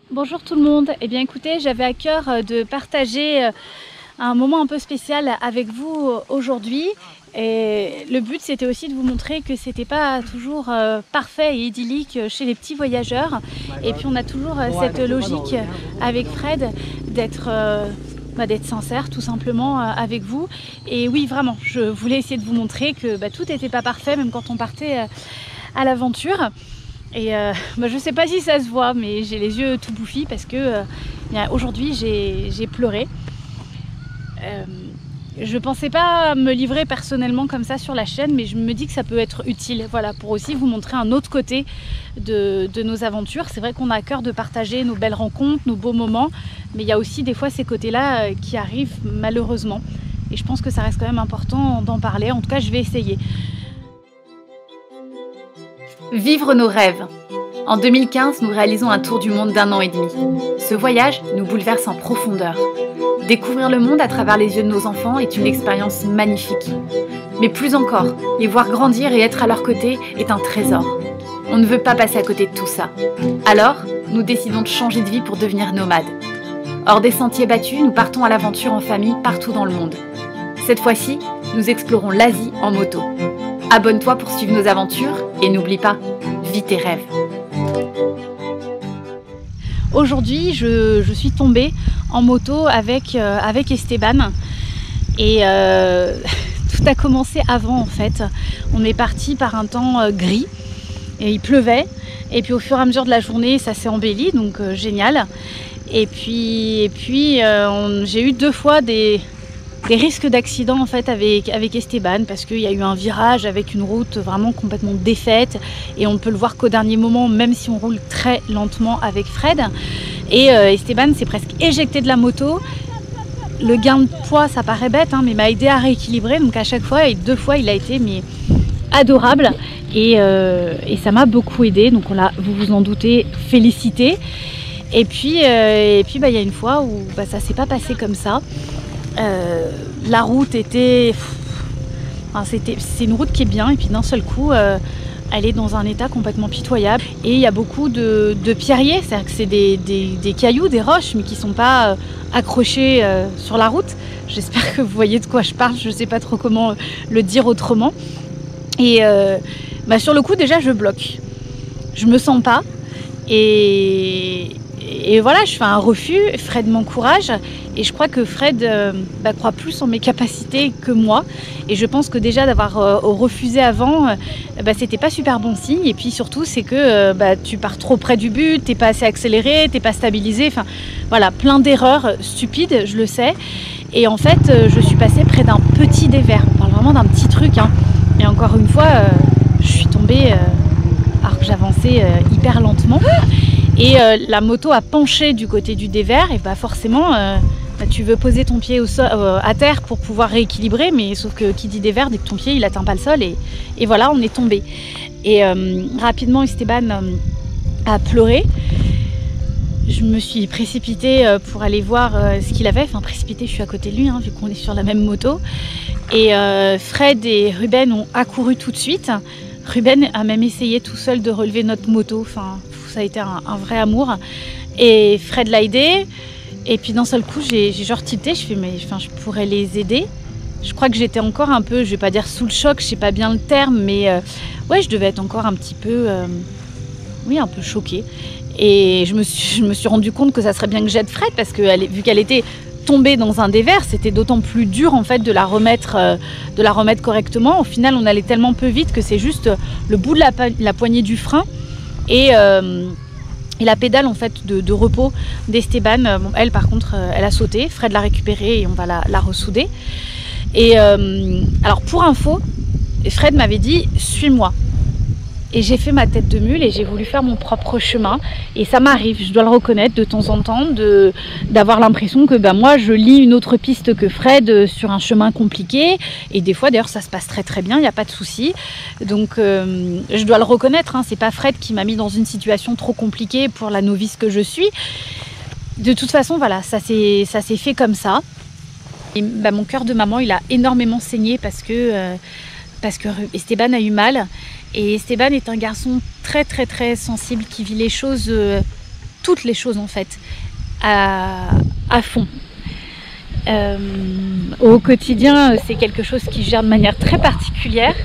Bonjour tout le monde. Eh bien écoutez, j'avais à cœur de partager un moment un peu spécial avec vous aujourd'hui. Et le but c'était aussi de vous montrer que c'était pas toujours parfait et idyllique chez les petits voyageurs. Et puis on a toujours cette logique avec Fred d'être sincère tout simplement avec vous. Et oui, vraiment, je voulais essayer de vous montrer que tout n'était pas parfait, même quand on partait à l'aventure. Et je sais pas si ça se voit, mais j'ai les yeux tout bouffis parce que aujourd'hui j'ai pleuré. Je pensais pas me livrer personnellement comme ça sur la chaîne, mais je me dis que ça peut être utile, voilà, pour aussi vous montrer un autre côté de nos aventures. C'est vrai qu'on a à cœur de partager nos belles rencontres, nos beaux moments, mais il y a aussi des fois ces côtés-là qui arrivent malheureusement. Et je pense que ça reste quand même important d'en parler. En tout cas, je vais essayer. Vivre nos rêves. En 2015, nous réalisons un tour du monde d'1 an et demi. Ce voyage nous bouleverse en profondeur. Découvrir le monde à travers les yeux de nos enfants est une expérience magnifique. Mais plus encore, les voir grandir et être à leur côté est un trésor. On ne veut pas passer à côté de tout ça. Alors, nous décidons de changer de vie pour devenir nomades. Hors des sentiers battus, nous partons à l'aventure en famille partout dans le monde. Cette fois-ci, nous explorons l'Asie en moto. Abonne-toi pour suivre nos aventures et n'oublie pas, vis tes rêves. Aujourd'hui, je suis tombée en moto avec Esteban et tout a commencé avant en fait. On est parti par un temps gris et il pleuvait et puis au fur et à mesure de la journée ça s'est embelli, donc génial. Et puis j'ai eu 2 fois des risques d'accident en fait avec Esteban parce qu'il y a eu un virage avec une route vraiment complètement défaite et on ne peut le voir qu'au dernier moment, même si on roule très lentement avec Fred. Et Esteban s'est presque éjecté de la moto. Le gain de poids, ça paraît bête, hein, mais m'a aidé à rééquilibrer. Donc à chaque fois, et 2 fois, il a été adorable et ça m'a beaucoup aidé. Donc vous vous en doutez, félicité. Et puis il y a une fois où ça s'est pas passé comme ça. La route était... c'est une route qui est bien et puis d'un seul coup elle est dans un état complètement pitoyable et il y a beaucoup de pierriers, c'est-à-dire que c'est des cailloux, des roches mais qui ne sont pas accrochés sur la route. J'espère que vous voyez de quoi je parle, je ne sais pas trop comment le dire autrement. Et sur le coup déjà je bloque, je me sens pas et voilà, je fais un refus. Fred m'encourage et je crois que Fred croit plus en mes capacités que moi. Et je pense que déjà d'avoir refusé avant, c'était pas super bon signe. Et puis surtout, c'est que tu pars trop près du but, t'es pas assez accéléré, t'es pas stabilisé. Enfin voilà, plein d'erreurs stupides, je le sais. Et en fait, je suis passée près d'un petit dévers. On parle vraiment d'un petit truc, hein. Et encore une fois, je suis tombée alors que j'avançais hyper lentement. Et la moto a penché du côté du dévers et forcément tu veux poser ton pied à terre pour pouvoir rééquilibrer, mais sauf que qui dit dévers dit que ton pied il atteint pas le sol et voilà, on est tombé. Et rapidement Esteban a pleuré. Je me suis précipitée pour aller voir ce qu'il avait. Enfin précipitée, je suis à côté de lui, hein, vu qu'on est sur la même moto. Et Fred et Ruben ont accouru tout de suite. Ruben a même essayé tout seul de relever notre moto. Enfin, ça a été un vrai amour. Et Fred l'a aidé. Et puis d'un seul coup, j'ai genre tilté. Je fais, mais je pourrais les aider. Je crois que j'étais encore un peu, je vais pas dire sous le choc, je sais pas bien le terme, mais ouais, je devais être encore un petit peu, un peu choquée. Et je me suis rendu compte que ça serait bien que j'aide Fred parce que vu qu'elle était tombée dans un dévers, c'était d'autant plus dur en fait de la remettre correctement. Au final, on allait tellement peu vite que c'est juste le bout de la poignée du frein et la pédale en fait de repos d'Esteban. Elle par contre, elle a sauté. Fred l'a récupérée et on va la ressouder. Et alors pour info, Fred m'avait dit suis-moi. Et j'ai fait ma tête de mule et j'ai voulu faire mon propre chemin. Et ça m'arrive, je dois le reconnaître, de temps en temps, d'avoir l'impression que moi, je lis une autre piste que Fred sur un chemin compliqué. Et des fois, d'ailleurs, ça se passe très très bien, il n'y a pas de souci. Donc, je dois le reconnaître, hein, c'est pas Fred qui m'a mis dans une situation trop compliquée pour la novice que je suis. De toute façon, voilà, ça s'est fait comme ça. Et mon cœur de maman, il a énormément saigné parce que Esteban a eu mal. Et Esteban est un garçon très très très sensible qui vit les choses toutes les choses en fait à fond. Au quotidien, c'est quelque chose qui gère de manière très particulière.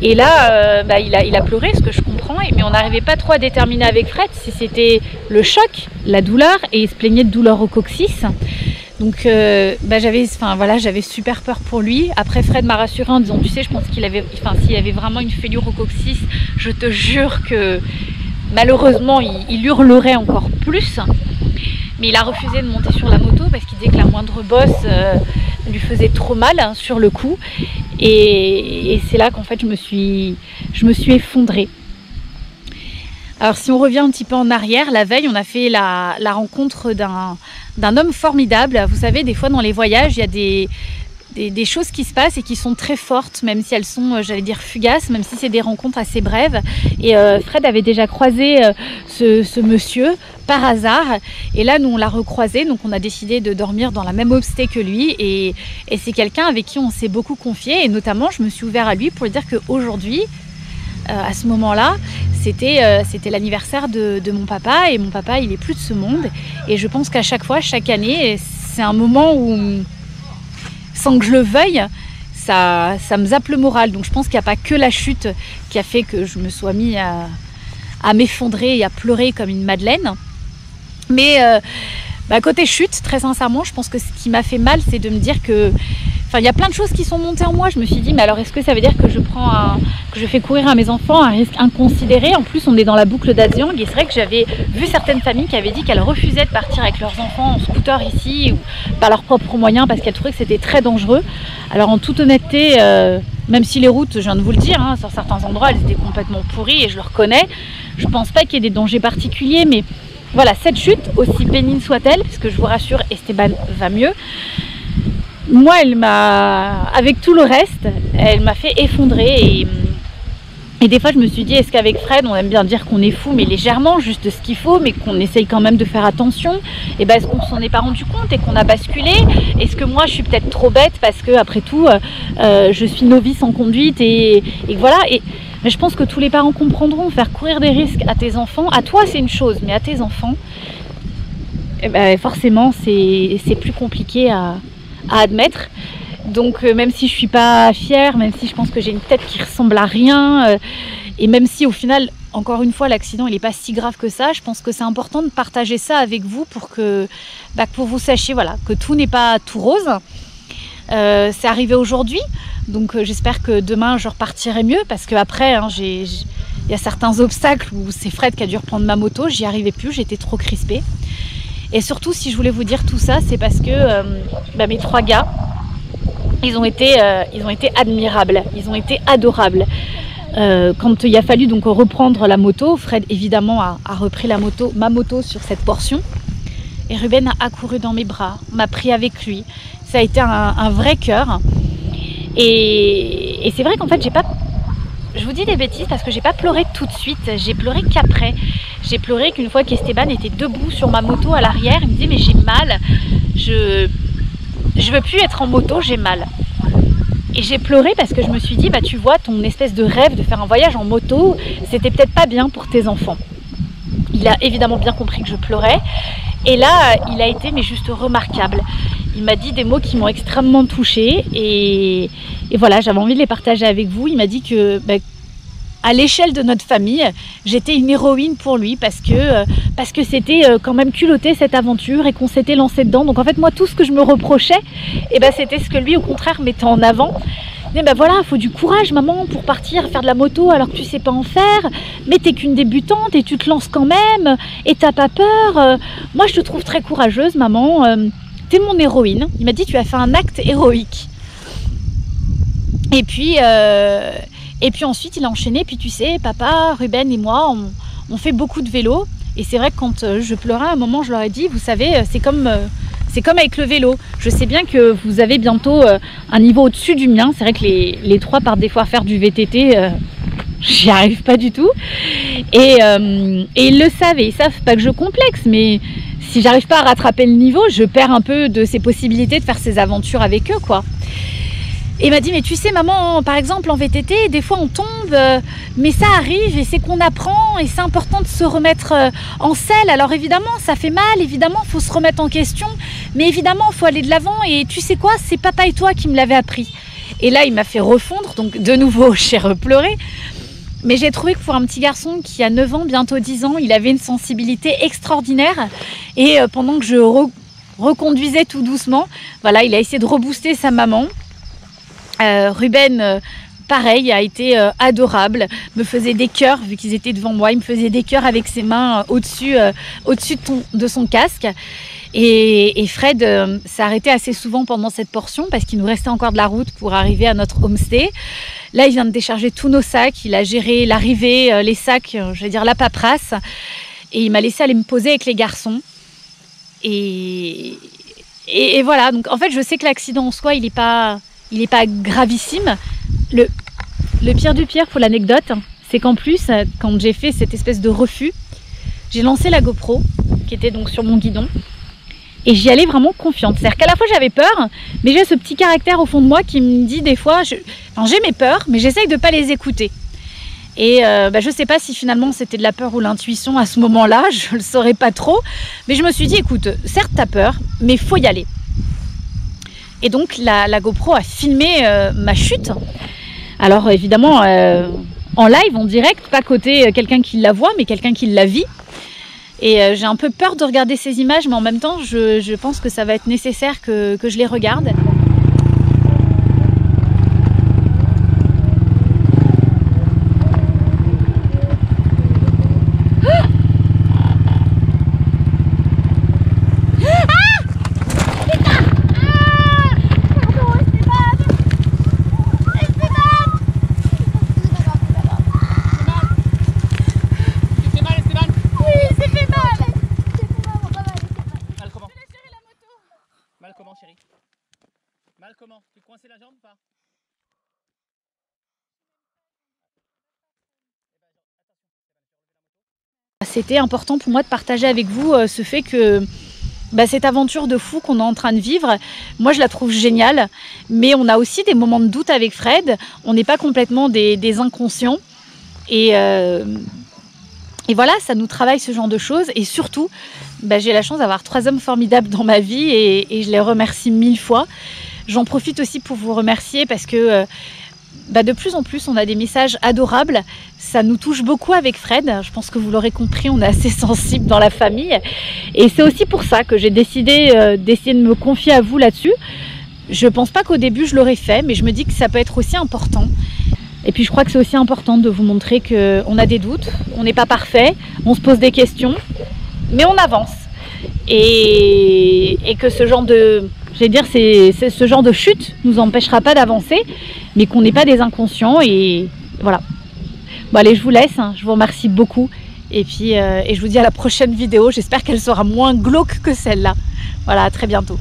Et là, il a pleuré, ce que je comprends, mais on n'arrivait pas trop à déterminer avec Fred si c'était le choc, la douleur, et il se plaignait de douleur au coccyx. Donc j'avais super peur pour lui. Après, Fred m'a rassurée en disant, tu sais, je pense s'il avait vraiment une fêlure au coccyx, je te jure que malheureusement, il hurlerait encore plus. Mais il a refusé de monter sur la moto parce qu'il disait que la moindre bosse lui faisait trop mal sur le coup. Et c'est là qu'en fait je me suis effondrée. Alors si on revient un petit peu en arrière, la veille on a fait la rencontre d'un homme formidable. Vous savez, des fois dans les voyages il y a des choses qui se passent et qui sont très fortes, même si elles sont, j'allais dire, fugaces, même si c'est des rencontres assez brèves. Et Fred avait déjà croisé ce monsieur par hasard. Et là, nous, on l'a recroisé, donc on a décidé de dormir dans la même homestay que lui. Et c'est quelqu'un avec qui on s'est beaucoup confié. Et notamment, je me suis ouvert à lui pour lui dire qu'aujourd'hui, à ce moment-là, c'était l'anniversaire de mon papa. Et mon papa, il est plus de ce monde. Et je pense qu'à chaque fois, chaque année, c'est un moment où, sans que je le veuille, ça me zappe le moral. Donc je pense qu'il n'y a pas que la chute qui a fait que je me sois mis à m'effondrer et à pleurer comme une madeleine. Mais côté chute, très sincèrement, je pense que ce qui m'a fait mal, c'est de me dire que... Enfin, il y a plein de choses qui sont montées en moi. Je me suis dit, mais alors est-ce que ça veut dire que je fais courir à mes enfants un risque inconsidéré? En plus, on est dans la boucle d'Aziang et c'est vrai que j'avais vu certaines familles qui avaient dit qu'elles refusaient de partir avec leurs enfants en scooter ici ou par leurs propres moyens parce qu'elles trouvaient que c'était très dangereux. Alors en toute honnêteté, même si les routes, je viens de vous le dire, sur certains endroits, elles étaient complètement pourries et je le reconnais, je pense pas qu'il y ait des dangers particuliers, mais voilà, cette chute, aussi bénigne soit-elle, parce que je vous rassure, Esteban va mieux, moi, avec tout le reste, elle m'a fait effondrer et des fois je me suis dit, est-ce qu'avec Fred, on aime bien dire qu'on est fou, mais légèrement, juste ce qu'il faut, mais qu'on essaye quand même de faire attention, et est-ce qu'on s'en est pas rendu compte et qu'on a basculé? Est-ce que moi je suis peut-être trop bête parce que après tout, je suis novice en conduite et voilà. Mais je pense que tous les parents comprendront, faire courir des risques à tes enfants, à toi c'est une chose, mais à tes enfants, forcément c'est plus compliqué à admettre. Donc même si je suis pas fière, même si je pense que j'ai une tête qui ressemble à rien, et même si au final, encore une fois, l'accident il est pas si grave que ça, je pense que c'est important de partager ça avec vous pour que vous sachiez que tout n'est pas tout rose. C'est arrivé aujourd'hui, donc j'espère que demain je repartirai mieux parce qu'après il y a certains obstacles où c'est Fred qui a dû reprendre ma moto, j'y arrivais plus, j'étais trop crispée. Et surtout, si je voulais vous dire tout ça, c'est parce que mes 3 gars, ils ont été admirables, ils ont été adorables. Quand il a fallu donc reprendre la moto, Fred évidemment a repris ma moto sur cette portion. Et Ruben a accouru dans mes bras, m'a pris avec lui. Ça a été un vrai cœur. Et c'est vrai qu'en fait, je vous dis des bêtises parce que j'ai pas pleuré tout de suite, j'ai pleuré qu'après. J'ai pleuré qu'une fois qu'Esteban était debout sur ma moto à l'arrière, il me disait mais j'ai mal, je veux plus être en moto, j'ai mal. Et j'ai pleuré parce que je me suis dit, tu vois, ton espèce de rêve de faire un voyage en moto, c'était peut-être pas bien pour tes enfants. Il a évidemment bien compris que je pleurais. Et là, il a été juste remarquable. Il m'a dit des mots qui m'ont extrêmement touchée et voilà, j'avais envie de les partager avec vous. Il m'a dit que à l'échelle de notre famille, j'étais une héroïne pour lui parce que c'était quand même culotté cette aventure et qu'on s'était lancé dedans. Donc en fait, moi, tout ce que je me reprochais, c'était ce que lui, au contraire, mettait en avant. Mais voilà, il faut du courage, maman, pour partir faire de la moto alors que tu sais pas en faire. Mais t'es qu'une débutante et tu te lances quand même et t'as pas peur. Moi, je te trouve très courageuse, maman. T'es mon héroïne. Il m'a dit, tu as fait un acte héroïque. Et puis ensuite, il a enchaîné. Puis tu sais, papa, Ruben et moi, on fait beaucoup de vélo. Et c'est vrai que quand je pleurais, à un moment, je leur ai dit, vous savez, c'est comme avec le vélo. Je sais bien que vous avez bientôt un niveau au-dessus du mien. C'est vrai que les 3 partent des fois faire du VTT. J'y arrive pas du tout. Et ils le savent. Et ils savent pas que je complexe. Mais si j'arrive pas à rattraper le niveau, je perds un peu de ces possibilités de faire ces aventures avec eux, quoi. Et il m'a dit, mais tu sais maman, par exemple en VTT, des fois on tombe, mais ça arrive et c'est qu'on apprend et c'est important de se remettre en selle. Alors évidemment ça fait mal, évidemment il faut se remettre en question, mais évidemment il faut aller de l'avant et tu sais quoi, c'est papa et toi qui me l'avez appris. Et là il m'a fait refondre, donc de nouveau j'ai repleuré. Mais j'ai trouvé que pour un petit garçon qui a 9 ans, bientôt 10 ans, il avait une sensibilité extraordinaire. Et pendant que je reconduisais tout doucement, voilà, il a essayé de rebooster sa maman. Ruben, pareil, a été adorable, me faisait des cœurs, vu qu'ils étaient devant moi, il me faisait des cœurs avec ses mains au-dessus de son casque. Et Fred s'est arrêté assez souvent pendant cette portion parce qu'il nous restait encore de la route pour arriver à notre homestay. Là, il vient de décharger tous nos sacs, il a géré l'arrivée, les sacs, je vais dire la paperasse, et il m'a laissé aller me poser avec les garçons. Et voilà, donc en fait, je sais que l'accident en soi, il n'est pas gravissime. Le pire du pire pour l'anecdote, c'est qu'en plus, quand j'ai fait cette espèce de refus, j'ai lancé la GoPro, qui était donc sur mon guidon, et j'y allais vraiment confiante. C'est-à-dire qu'à la fois j'avais peur, mais j'ai ce petit caractère au fond de moi qui me dit des fois, j'ai mes peurs, mais j'essaye de ne pas les écouter. Et je ne sais pas si finalement c'était de la peur ou l'intuition à ce moment-là, je ne le saurais pas trop, mais je me suis dit, écoute, certes t'as peur, mais il faut y aller. Et donc la GoPro a filmé ma chute. Alors évidemment en live, en direct, pas côté quelqu'un qui la voit, mais quelqu'un qui la vit. Et j'ai un peu peur de regarder ces images, mais en même temps, je pense que ça va être nécessaire que je les regarde. Mal comment, chérie? Mal comment? Tu coinçais la jambe ou pas? C'était important pour moi de partager avec vous ce fait que cette aventure de fou qu'on est en train de vivre, moi je la trouve géniale, mais on a aussi des moments de doute avec Fred, on n'est pas complètement des inconscients, et voilà, ça nous travaille ce genre de choses, et surtout, j'ai la chance d'avoir 3 hommes formidables dans ma vie, et je les remercie 1000 fois. J'en profite aussi pour vous remercier parce que de plus en plus on a des messages adorables, ça nous touche beaucoup avec Fred, je pense que vous l'aurez compris, on est assez sensible dans la famille, et c'est aussi pour ça que j'ai décidé d'essayer de me confier à vous là-dessus. Je pense pas qu'au début je l'aurais fait, mais je me dis que ça peut être aussi important. Et puis je crois que c'est aussi important de vous montrer qu'on a des doutes, on n'est pas parfait, on se pose des questions, mais on avance. Et que ce genre de, ce genre de chute nous empêchera pas d'avancer, mais qu'on n'est pas des inconscients, et voilà. Bon allez, je vous laisse, je vous remercie beaucoup, et puis je vous dis à la prochaine vidéo, j'espère qu'elle sera moins glauque que celle-là. Voilà, à très bientôt.